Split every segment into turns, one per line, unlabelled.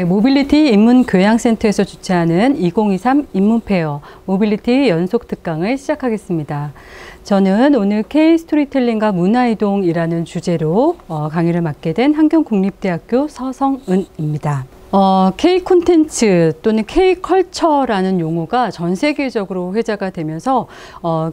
네, 모빌리티 인문교양센터에서 주최하는 2023 인문페어 모빌리티 연속 특강을 시작하겠습니다. 저는 오늘 K-스토리텔링과 문화이동이라는 주제로 강의를 맡게 된 한경국립대학교 서성은입니다. K-콘텐츠 또는 K-컬처라는 용어가 전 세계적으로 회자가 되면서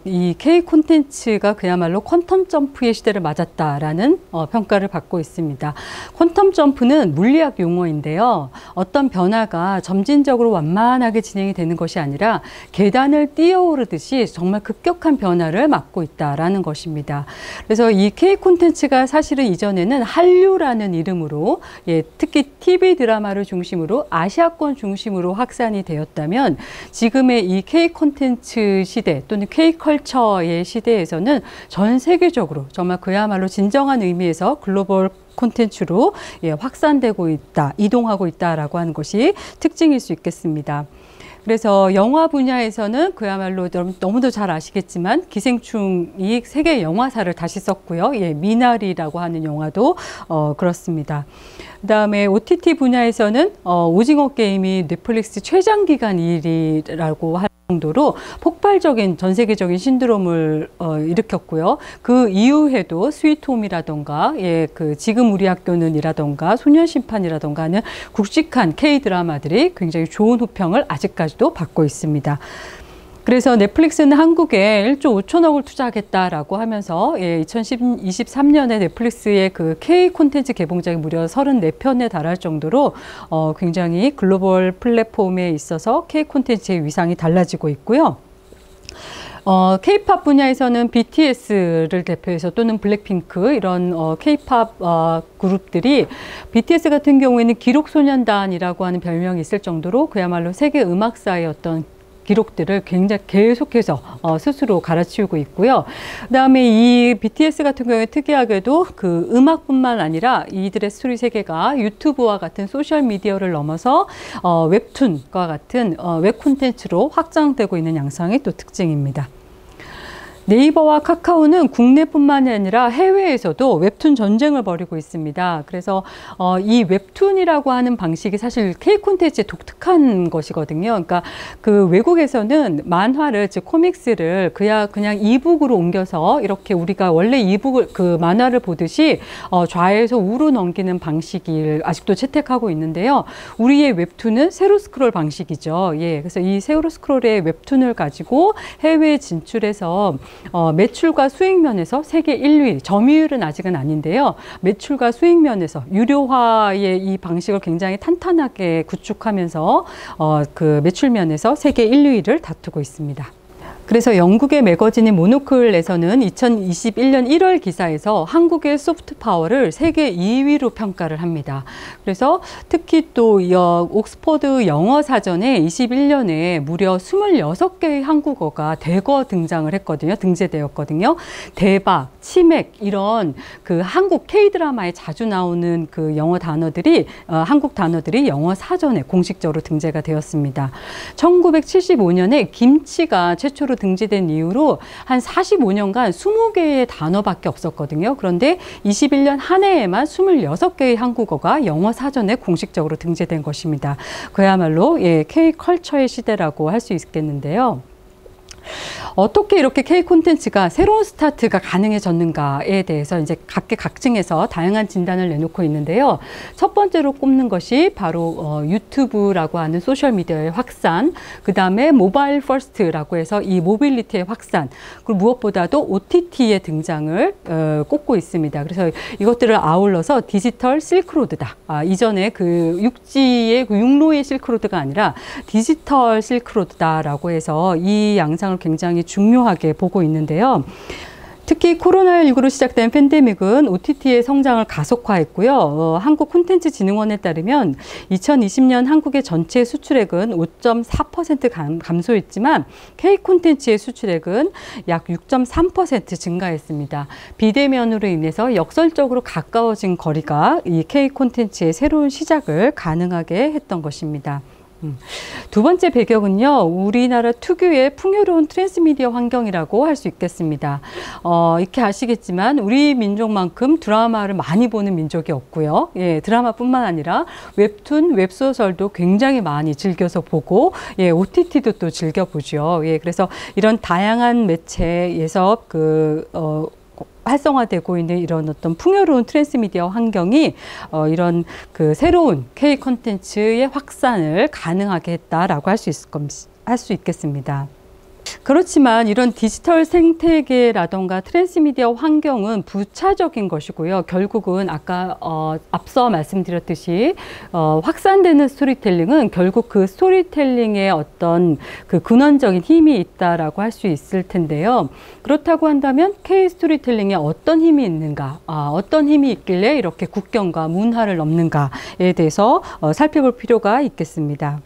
이 K-콘텐츠가 그야말로 퀀텀 점프의 시대를 맞았다라는 평가를 받고 있습니다. 퀀텀 점프는 물리학 용어인데요. 어떤 변화가 점진적으로 완만하게 진행이 되는 것이 아니라 계단을 뛰어오르듯이 정말 급격한 변화를 맞고 있다라는 것입니다. 그래서 이 K-콘텐츠가 사실은 이전에는 한류라는 이름으로 특히 TV 드라마를 중심으로 아시아권 중심으로 확산이 되었다면 지금의 이 K-콘텐츠 시대 또는 K-컬처의 시대에서는 전 세계적으로 정말 그야말로 진정한 의미에서 글로벌 콘텐츠로 확산되고 있다, 이동하고 있다라고 하는 것이 특징일 수 있겠습니다. 그래서 영화 분야에서는 그야말로 너무도 잘 아시겠지만 기생충이 세계 영화사를 다시 썼고요. 미나리라고 하는 영화도 그렇습니다. 그다음에 OTT 분야에서는 오징어 게임이 넷플릭스 최장 기간 1위라고 할 정도로 폭발적인 전 세계적인 신드롬을 일으켰고요. 그 이후에도 스위트홈이라던가 그 지금 우리 학교는이라던가 소년심판이라던가 하는 굵직한 K-드라마들이 굉장히 좋은 호평을 아직까지도 받고 있습니다. 그래서 넷플릭스는 한국에 1조 5천억을 투자하겠다라고 하면서 2023년에 넷플릭스의 그 K 콘텐츠 개봉작이 무려 34편에 달할 정도로 굉장히 글로벌 플랫폼에 있어서 K 콘텐츠의 위상이 달라지고 있고요. K-팝 분야에서는 BTS를 대표해서 또는 블랙핑크 이런 K-팝 그룹들이 BTS 같은 경우에는 기록소년단이라고 하는 별명이 있을 정도로 그야말로 세계 음악사의 어떤 기록들을 굉장히 계속해서 스스로 갈아치우고 있고요. 그다음에 이 BTS 같은 경우에 특이하게도 그 음악뿐만 아니라 이들의 스토리 세계가 유튜브와 같은 소셜 미디어를 넘어서 웹툰과 같은 웹 콘텐츠로 확장되고 있는 양상이 또 특징입니다. 네이버와 카카오는 국내뿐만이 아니라 해외에서도 웹툰 전쟁을 벌이고 있습니다. 그래서 이 웹툰이라고 하는 방식이 사실 K-콘텐츠의 독특한 것이거든요. 그러니까 그 외국에서는 만화를, 즉 코믹스를 그냥 이북으로 옮겨서 이렇게 우리가 원래 이북을 그 만화를 보듯이 좌에서 우로 넘기는 방식을 아직도 채택하고 있는데요. 우리의 웹툰은 세로 스크롤 방식이죠. 그래서 이 세로 스크롤의 웹툰을 가지고 해외에 진출해서 매출과 수익 면에서 세계 1위, 점유율은 아직은 아닌데요. 매출과 수익 면에서 유료화의 이 방식을 굉장히 탄탄하게 구축하면서 그 매출 면에서 세계 1위를 다투고 있습니다. 그래서 영국의 매거진인 모노클에서는 2021년 1월 기사에서 한국의 소프트 파워를 세계 2위로 평가를 합니다. 그래서 특히 또 옥스퍼드 영어 사전에 21년에 무려 26개의 한국어가 대거 등장을 했거든요. 등재되었거든요. 대박, 치맥 이런 그 한국 K-드라마에 자주 나오는 그 영어 단어들이 한국 단어들이 영어 사전에 공식적으로 등재가 되었습니다. 1975년에 김치가 최초로 등재된 이후로 한 45년간 20개의 단어밖에 없었거든요. 그런데 21년 한 해에만 26개의 한국어가 영어 사전에 공식적으로 등재된 것입니다. 그야말로 K-컬처의 시대라고 할 수 있겠는데요. 어떻게 이렇게 K-콘텐츠가 새로운 스타트가 가능해졌는가에 대해서 이제 각계각층에서 다양한 진단을 내놓고 있는데요. 첫 번째로 꼽는 것이 바로 유튜브라고 하는 소셜미디어의 확산, 그 다음에 모바일 퍼스트라고 해서 이 모빌리티의 확산, 그리고 무엇보다도 OTT의 등장을 꼽고 있습니다. 그래서 이것들을 아울러서 디지털 실크로드다. 이전에 그 육지의 그 육로의 실크로드가 아니라 디지털 실크로드다라고 해서 이 양상을 굉장히 중요하게 보고 있는데요. 특히 코로나19로 시작된 팬데믹은 OTT의 성장을 가속화했고요. 한국콘텐츠진흥원에 따르면 2020년 한국의 전체 수출액은 5.4% 감소했지만 K-콘텐츠의 수출액은 약 6.3% 증가했습니다. 비대면으로 인해서 역설적으로 가까워진 거리가 이 K-콘텐츠의 새로운 시작을 가능하게 했던 것입니다. 두 번째 배경은요, 우리나라 특유의 풍요로운 트랜스미디어 환경이라고 할 수 있겠습니다. 이렇게 아시겠지만 우리 민족만큼 드라마를 많이 보는 민족이 없고요. 예, 드라마뿐만 아니라 웹툰, 웹소설도 굉장히 많이 즐겨서 보고, 예, OTT도 또 즐겨보죠. 예, 그래서 이런 다양한 매체에서 활성화되고 있는 이런 어떤 풍요로운 트랜스미디어 환경이 이런 그 새로운 K 콘텐츠의 확산을 가능하게 했다라고 할 수 있겠습니다. 그렇지만 이런 디지털 생태계라던가 트랜스미디어 환경은 부차적인 것이고요. 결국은 아까 앞서 말씀드렸듯이 확산되는 스토리텔링은 결국 그 스토리텔링의 어떤 그 근원적인 힘이 있다라고 할 수 있을 텐데요. 그렇다고 한다면 K 스토리텔링에 어떤 힘이 있는가, 어떤 힘이 있길래 이렇게 국경과 문화를 넘는가에 대해서 살펴볼 필요가 있겠습니다.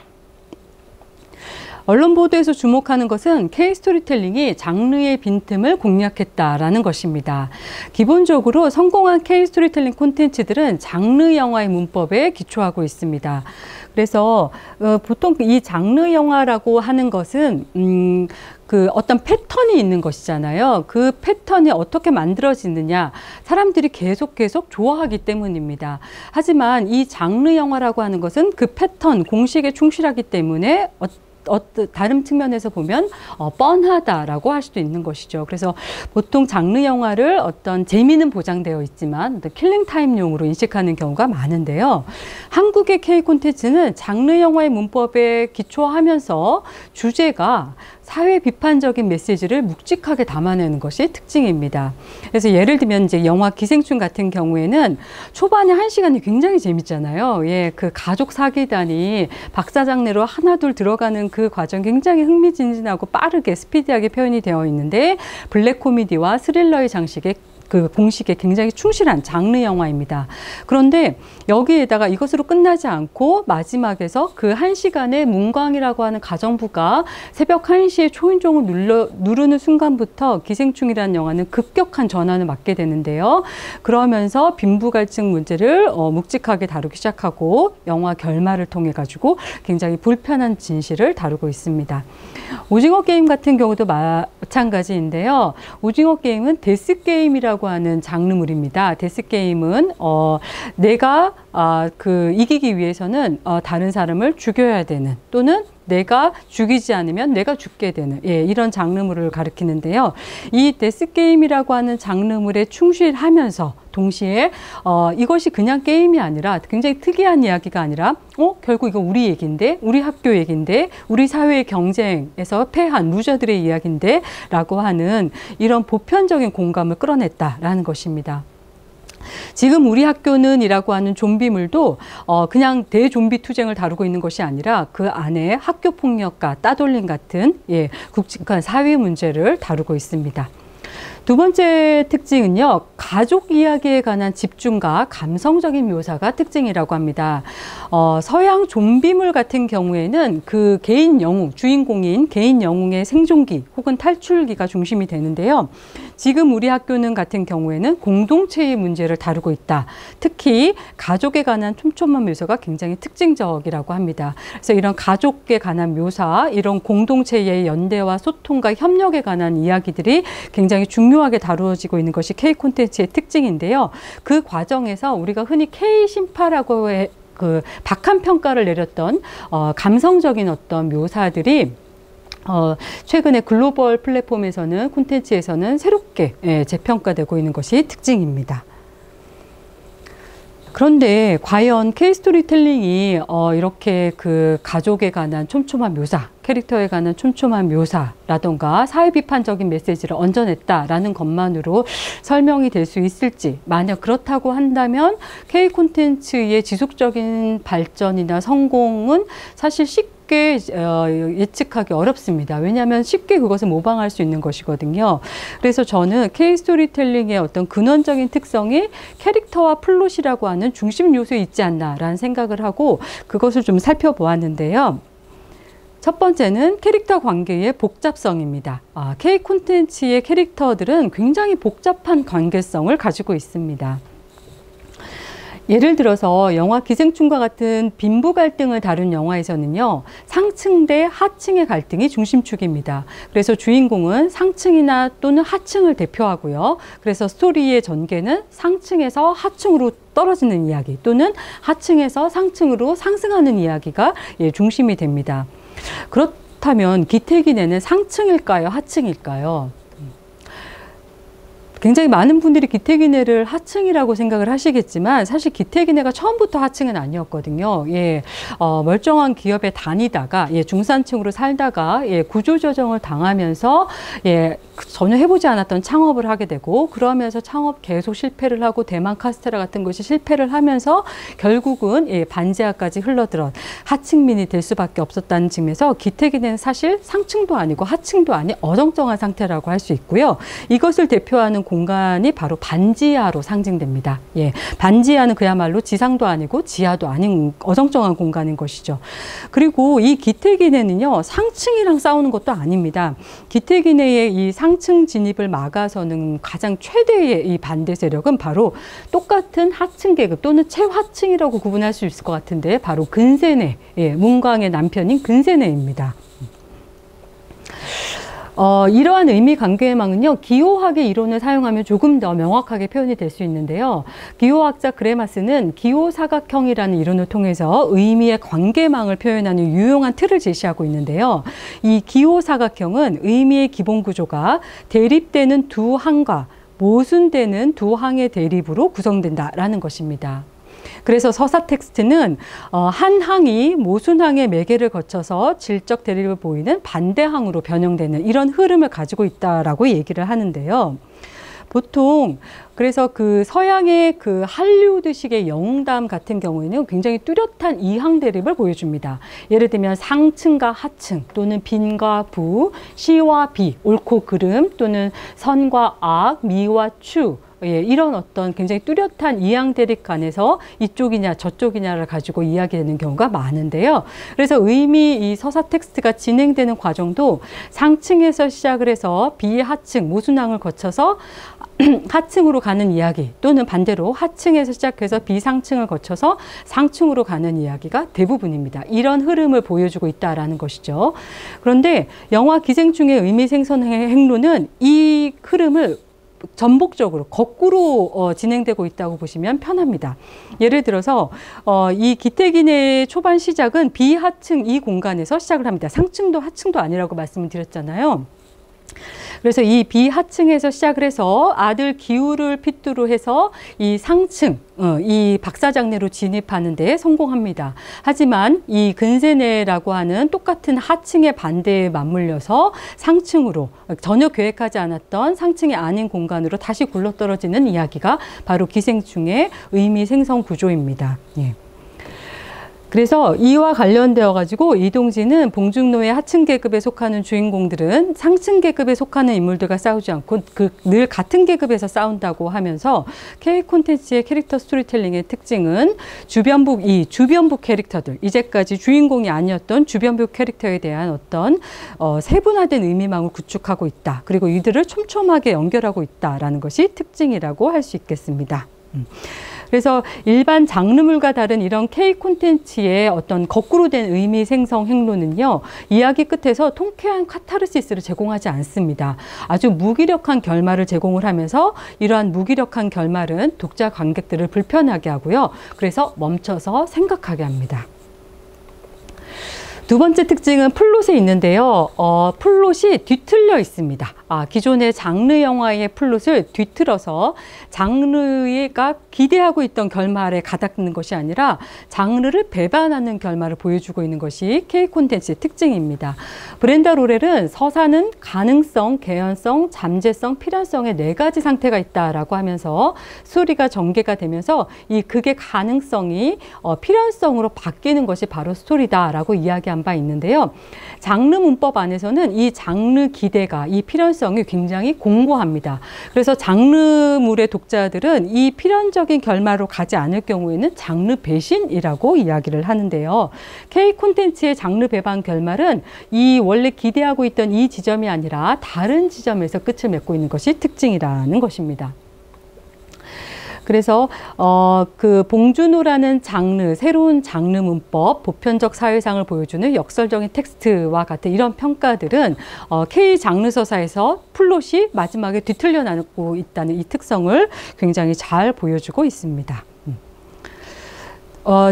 언론 보도에서 주목하는 것은 K 스토리텔링이 장르의 빈틈을 공략했다라는 것입니다. 기본적으로 성공한 K 스토리텔링 콘텐츠들은 장르 영화의 문법에 기초하고 있습니다. 그래서 보통 이 장르 영화라고 하는 것은 그 어떤 패턴이 있는 것이잖아요. 그 패턴이 어떻게 만들어지느냐, 사람들이 계속 좋아하기 때문입니다. 하지만 이 장르 영화라고 하는 것은 그 패턴, 공식에 충실하기 때문에 다른 측면에서 보면 뻔하다라고 할 수도 있는 것이죠. 그래서 보통 장르 영화를 어떤 재미는 보장되어 있지만 어떤 킬링타임용으로 인식하는 경우가 많은데요. 한국의 K 콘텐츠는 장르 영화의 문법에 기초하면서 주제가 사회 비판적인 메시지를 묵직하게 담아내는 것이 특징입니다. 그래서 예를 들면 이제 영화 기생충 같은 경우에는 초반에 1시간이 굉장히 재밌잖아요. 예, 그 가족 사기단이 박사장내로 하나둘 들어가는 그 과정 굉장히 흥미진진하고 빠르게 스피디하게 표현이 되어 있는데 블랙 코미디와 스릴러의 장식에 그 공식에 굉장히 충실한 장르 영화입니다. 그런데 여기에다가 이것으로 끝나지 않고 마지막에서 그 1시간의 문광이라고 하는 가정부가 새벽 1시에 초인종을 누르는 순간부터 기생충이라는 영화는 급격한 전환을 맞게 되는데요. 그러면서 빈부 갈등 문제를 묵직하게 다루기 시작하고 영화 결말을 통해 가지고 굉장히 불편한 진실을 다루고 있습니다. 오징어 게임 같은 경우도 마찬가지인데요. 오징어 게임은 데스게임이라고 하는 장르물입니다. 데스게임은 내가 이기기 위해서는 다른 사람을 죽여야 되는, 또는 내가 죽이지 않으면 내가 죽게 되는, 예, 이런 장르물을 가리키는데요. 이 데스게임이라고 하는 장르물에 충실하면서 동시에 이것이 그냥 게임이 아니라 굉장히 특이한 이야기가 아니라 결국 이거 우리 얘기인데, 우리 학교 얘기인데, 우리 사회의 경쟁에서 패한 루저들의 이야기인데 라고 하는 이런 보편적인 공감을 끌어냈다라는 것입니다. 지금 우리 학교는 이라고 하는 좀비물도 그냥 대좀비 투쟁을 다루고 있는 것이 아니라 그 안에 학교 폭력과 따돌림 같은, 예, 굵직한 사회 문제를 다루고 있습니다. 두 번째 특징은요, 가족 이야기에 관한 집중과 감성적인 묘사가 특징이라고 합니다. 서양 좀비물 같은 경우에는 그 개인 영웅, 주인공인 개인 영웅의 생존기 혹은 탈출기가 중심이 되는데요. 지금 우리 학교는 같은 경우에는 공동체의 문제를 다루고 있다. 특히 가족에 관한 촘촘한 묘사가 굉장히 특징적이라고 합니다. 그래서 이런 가족에 관한 묘사, 이런 공동체의 연대와 소통과 협력에 관한 이야기들이 굉장히 중요하게 다루어지고 있는 것이 K 콘텐츠의 특징인데요. 그 과정에서 우리가 흔히 K 신파라고 그 박한 평가를 내렸던 감성적인 어떤 묘사들이 최근에 글로벌 플랫폼에서는, 콘텐츠에서는 새롭게 재평가되고 있는 것이 특징입니다. 그런데 과연 K 스토리텔링이 이렇게 그 가족에 관한 촘촘한 묘사, 캐릭터에 관한 촘촘한 묘사라던가 사회 비판적인 메시지를 얹어냈다라는 것만으로 설명이 될 수 있을지, 만약 그렇다고 한다면 K 콘텐츠의 지속적인 발전이나 성공은 사실 쉽게 예측하기 어렵습니다. 왜냐하면 쉽게 그것을 모방할 수 있는 것이거든요. 그래서 저는 K 스토리텔링의 어떤 근원적인 특성이 캐릭터와 플롯이라고 하는 중심 요소에 있지 않나라는 생각을 하고 그것을 좀 살펴보았는데요. 첫 번째는 캐릭터 관계의 복잡성입니다. K 콘텐츠의 캐릭터들은 굉장히 복잡한 관계성을 가지고 있습니다. 예를 들어서 영화 기생충과 같은 빈부 갈등을 다룬 영화에서는요, 상층 대 하층의 갈등이 중심축입니다. 그래서 주인공은 상층이나 또는 하층을 대표하고요. 그래서 스토리의 전개는 상층에서 하층으로 떨어지는 이야기 또는 하층에서 상층으로 상승하는 이야기가 중심이 됩니다. 그렇다면 기택인해는 상층일까요? 하층일까요? 굉장히 많은 분들이 기택인해를 하층이라고 생각을 하시겠지만 사실 기택인해가 처음부터 하층은 아니었거든요. 멀쩡한 기업에 다니다가 중산층으로 살다가 구조조정을 당하면서 전혀 해보지 않았던 창업을 하게 되고 그러면서 창업 계속 실패를 하고 대만 카스테라 같은 것이 실패를 하면서 결국은 반지하까지 흘러들어 하층민이 될 수밖에 없었다는 측면에서 기택인해는 사실 상층도 아니고 하층도 아닌 어정쩡한 상태라고 할 수 있고요. 이것을 대표하는 공간이 바로 반지하로 상징됩니다. 반지하는 그야말로 지상도 아니고 지하도 아닌 어정쩡한 공간인 것이죠. 그리고 이 기택인해는요, 상층이랑 싸우는 것도 아닙니다. 기택인해의 이 상층 진입을 막아서는 가장 최대의 이 반대 세력은 바로 똑같은 하층 계급 또는 최하층이라고 구분할 수 있을 것 같은데 바로 근세네, 문광의 남편인 근세네입니다. 이러한 의미 관계망은요, 기호학의 이론을 사용하면 조금 더 명확하게 표현이 될 수 있는데요. 기호학자 그레마스는 기호사각형이라는 이론을 통해서 의미의 관계망을 표현하는 유용한 틀을 제시하고 있는데요. 이 기호사각형은 의미의 기본 구조가 대립되는 두 항과 모순되는 두 항의 대립으로 구성된다라는 것입니다. 그래서 서사 텍스트는 한 항이 모순항의 매개를 거쳐서 질적 대립을 보이는 반대항으로 변형되는 이런 흐름을 가지고 있다라고 얘기를 하는데요. 보통 그래서 그 서양의 그 할리우드식의 영웅담 같은 경우에는 굉장히 뚜렷한 이항 대립을 보여줍니다. 예를 들면 상층과 하층 또는 빈과 부, 시와 비, 옳고 그름 또는 선과 악, 미와 추 이런 어떤 굉장히 뚜렷한 이항 대립 간에서 이쪽이냐 저쪽이냐를 가지고 이야기되는 경우가 많은데요. 그래서 이 서사 텍스트가 진행되는 과정도 상층에서 시작을 해서 비하층, 모순항을 거쳐서 하층으로 가는 이야기 또는 반대로 하층에서 시작해서 비상층을 거쳐서 상층으로 가는 이야기가 대부분입니다. 이런 흐름을 보여주고 있다라는 것이죠. 그런데 영화 기생충의 의미 생성의 행로는 이 흐름을 전복적으로 거꾸로 진행되고 있다고 보시면 편합니다. 예를 들어서 이 기택인해의 초반 시작은 비하층 이 공간에서 시작을 합니다. 상층도 하층도 아니라고 말씀을 드렸잖아요. 그래서 이 비하층에서 시작을 해서 아들 기우를 핏두로 해서 이 상층, 이 박사장내로 진입하는 데 성공합니다. 하지만 이 근세네라고 하는 똑같은 하층의 반대에 맞물려서 상층으로 전혀 계획하지 않았던 상층이 아닌 공간으로 다시 굴러떨어지는 이야기가 바로 기생충의 의미 생성 구조입니다. 그래서 이와 관련되어 가지고 이동진은 봉중노의 하층 계급에 속하는 주인공들은 상층 계급에 속하는 인물들과 싸우지 않고 늘 같은 계급에서 싸운다고 하면서 K 콘텐츠의 캐릭터 스토리텔링의 특징은 주변부 캐릭터들, 이제까지 주인공이 아니었던 주변부 캐릭터에 대한 어떤 세분화된 의미망을 구축하고 있다. 그리고 이들을 촘촘하게 연결하고 있다라는 것이 특징이라고 할 수 있겠습니다. 그래서 일반 장르물과 다른 이런 K 콘텐츠의 어떤 거꾸로 된 의미 생성 행로는요, 이야기 끝에서 통쾌한 카타르시스를 제공하지 않습니다. 아주 무기력한 결말을 제공을 하면서 이러한 무기력한 결말은 독자 관객들을 불편하게 하고요. 그래서 멈춰서 생각하게 합니다. 두 번째 특징은 플롯에 있는데요. 플롯이 뒤틀려 있습니다. 기존의 장르 영화의 플롯을 뒤틀어서 장르가 기대하고 있던 결말에 가닿는 것이 아니라 장르를 배반하는 결말을 보여주고 있는 것이 K 콘텐츠의 특징입니다. 브렌다 로렐은 서사는 가능성, 개연성, 잠재성, 필연성의 4가지 상태가 있다라고 하면서 스토리가 전개가 되면서 이 극의 가능성이 필연성으로 바뀌는 것이 바로 스토리다라고 이야기한 바 있는데요. 장르 문법 안에서는 이 장르 기대가, 이 필연성이 굉장히 공고합니다. 그래서 장르물의 독자들은 이 필연적인 결말로 가지 않을 경우에는 장르 배신이라고 이야기를 하는데요. K 콘텐츠의 장르 배반 결말은 이 원래 기대하고 있던 이 지점이 아니라 다른 지점에서 끝을 맺고 있는 것이 특징이라는 것입니다. 그래서 그 봉준호라는 장르, 새로운 장르 문법, 보편적 사회상을 보여주는 역설적인 텍스트와 같은 이런 평가들은 K 장르 서사에서 플롯이 마지막에 뒤틀려 나고 있다는 이 특성을 굉장히 잘 보여주고 있습니다.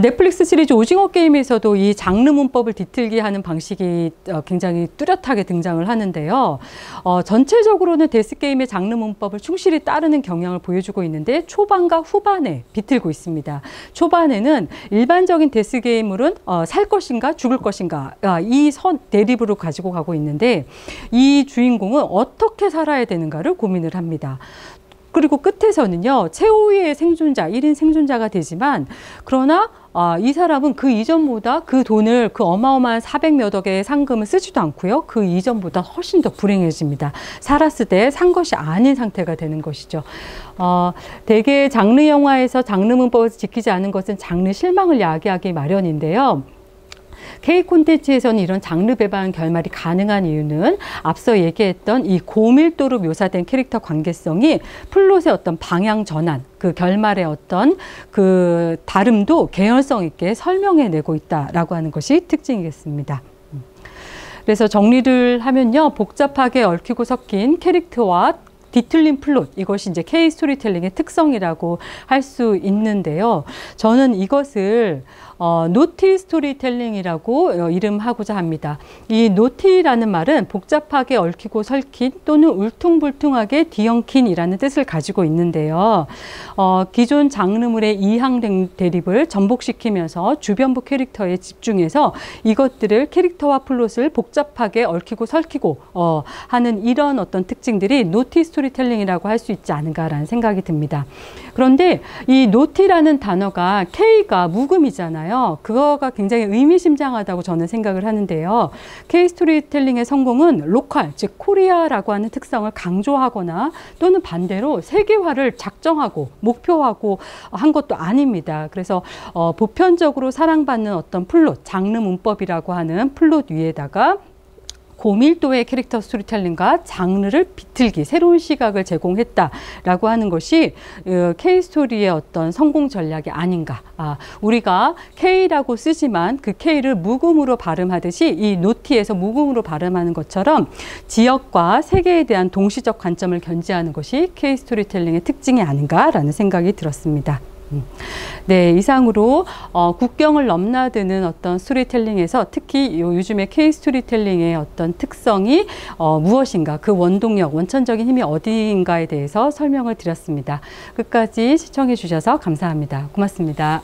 넷플릭스 시리즈 오징어 게임에서도 이 장르 문법을 뒤틀게 하는 방식이 굉장히 뚜렷하게 등장을 하는데요. 전체적으로는 데스게임의 장르 문법을 충실히 따르는 경향을 보여주고 있는데 초반과 후반에 비틀고 있습니다. 초반에는 일반적인 데스게임물은 살 것인가 죽을 것인가 이 대립으로 가지고 가고 있는데 이 주인공은 어떻게 살아야 되는가를 고민을 합니다. 그리고 끝에서는요, 최후의 생존자, 1인 생존자가 되지만, 그러나, 이 사람은 그 이전보다 그 돈을, 그 어마어마한 400몇 억의 상금을 쓰지도 않고요. 그 이전보다 훨씬 더 불행해집니다. 살았을 때 산 것이 아닌 상태가 되는 것이죠. 대개 장르 영화에서 장르 문법을 지키지 않은 것은 장르 실망을 야기하기 마련인데요. K 콘텐츠에서는 이런 장르 배반 결말이 가능한 이유는 앞서 얘기했던 이 고밀도로 묘사된 캐릭터 관계성이 플롯의 어떤 방향 전환, 그 결말의 어떤 그 다름도 개연성 있게 설명해내고 있다라고 하는 것이 특징이겠습니다. 그래서 정리를 하면요, 복잡하게 얽히고 섞인 캐릭터와 뒤틀린 플롯, 이것이 이제 K 스토리텔링의 특성이라고 할 수 있는데요. 저는 이것을 노티 스토리텔링이라고 이름하고자 합니다. 이 노티라는 말은 복잡하게 얽히고 설킨 또는 울퉁불퉁하게 뒤엉킨이라는 뜻을 가지고 있는데요. 기존 장르물의 이항 대립을 전복시키면서 주변부 캐릭터에 집중해서 이것들을 캐릭터와 플롯을 복잡하게 얽히고 설키고 하는 이런 어떤 특징들이 노티 스토리텔링이라고 할 수 있지 않은가라는 생각이 듭니다. 그런데 이 노티라는 단어가 K가 묵음이잖아요. 그거가 굉장히 의미심장하다고 저는 생각을 하는데요. K 스토리텔링의 성공은 로컬, 즉 코리아라고 하는 특성을 강조하거나 또는 반대로 세계화를 작정하고 목표하고 한 것도 아닙니다. 그래서 보편적으로 사랑받는 어떤 플롯, 장르 문법이라고 하는 플롯 위에다가 고밀도의 캐릭터 스토리텔링과 장르를 비틀기, 새로운 시각을 제공했다라고 하는 것이 K스토리의 어떤 성공 전략이 아닌가. 우리가 K라고 쓰지만 그 K를 묵음으로 발음하듯이 이 노티에서 묵음으로 발음하는 것처럼 지역과 세계에 대한 동시적 관점을 견지하는 것이 K스토리텔링의 특징이 아닌가라는 생각이 들었습니다. 네, 이상으로 국경을 넘나드는 어떤 스토리텔링에서 특히 요즘의 K 스토리텔링의 어떤 특성이 무엇인가, 그 원동력, 원천적인 힘이 어디인가에 대해서 설명을 드렸습니다. 끝까지 시청해 주셔서 감사합니다. 고맙습니다.